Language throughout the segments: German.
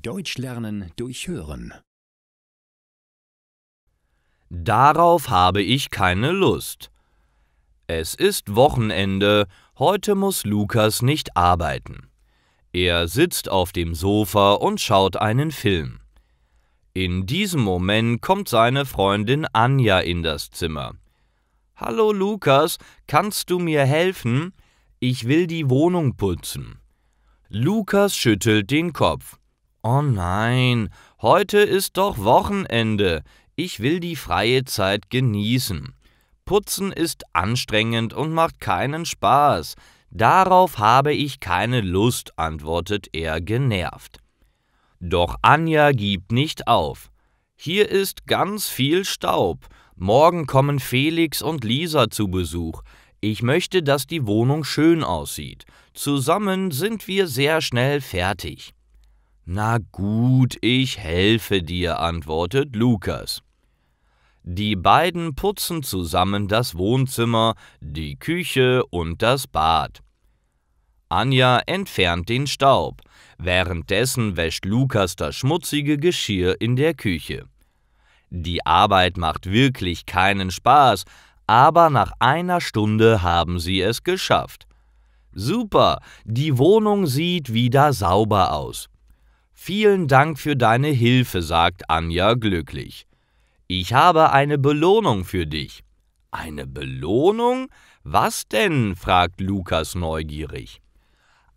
Deutsch lernen durch Hören. Darauf habe ich keine Lust. Es ist Wochenende, heute muss Lukas nicht arbeiten. Er sitzt auf dem Sofa und schaut einen Film. In diesem Moment kommt seine Freundin Anja in das Zimmer. »Hallo Lukas, kannst du mir helfen? Ich will die Wohnung putzen.« Lukas schüttelt den Kopf. »Oh nein, heute ist doch Wochenende. Ich will die freie Zeit genießen. Putzen ist anstrengend und macht keinen Spaß. Darauf habe ich keine Lust«, antwortet er genervt. Doch Anja gibt nicht auf. »Hier ist ganz viel Staub. Morgen kommen Felix und Lisa zu Besuch. Ich möchte, dass die Wohnung schön aussieht. Zusammen sind wir sehr schnell fertig.« »Na gut, ich helfe dir«, antwortet Lukas. Die beiden putzen zusammen das Wohnzimmer, die Küche und das Bad. Anja entfernt den Staub. Währenddessen wäscht Lukas das schmutzige Geschirr in der Küche. Die Arbeit macht wirklich keinen Spaß, aber nach einer Stunde haben sie es geschafft. Super, die Wohnung sieht wieder sauber aus. »Vielen Dank für deine Hilfe«, sagt Anja glücklich. »Ich habe eine Belohnung für dich.« »Eine Belohnung? Was denn?«, fragt Lukas neugierig.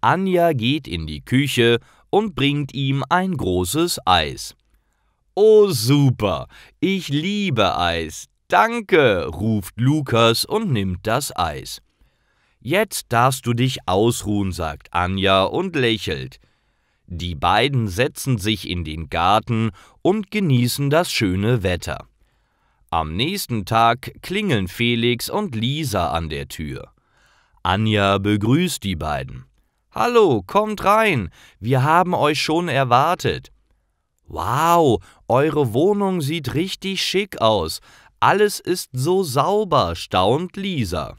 Anja geht in die Küche und bringt ihm ein großes Eis. »Oh super, ich liebe Eis. Danke«, ruft Lukas und nimmt das Eis. »Jetzt darfst du dich ausruhen«, sagt Anja und lächelt. Die beiden setzen sich in den Garten und genießen das schöne Wetter. Am nächsten Tag klingeln Felix und Lisa an der Tür. Anja begrüßt die beiden. »Hallo, kommt rein, wir haben euch schon erwartet.« »Wow, eure Wohnung sieht richtig schick aus. Alles ist so sauber«, staunt Lisa.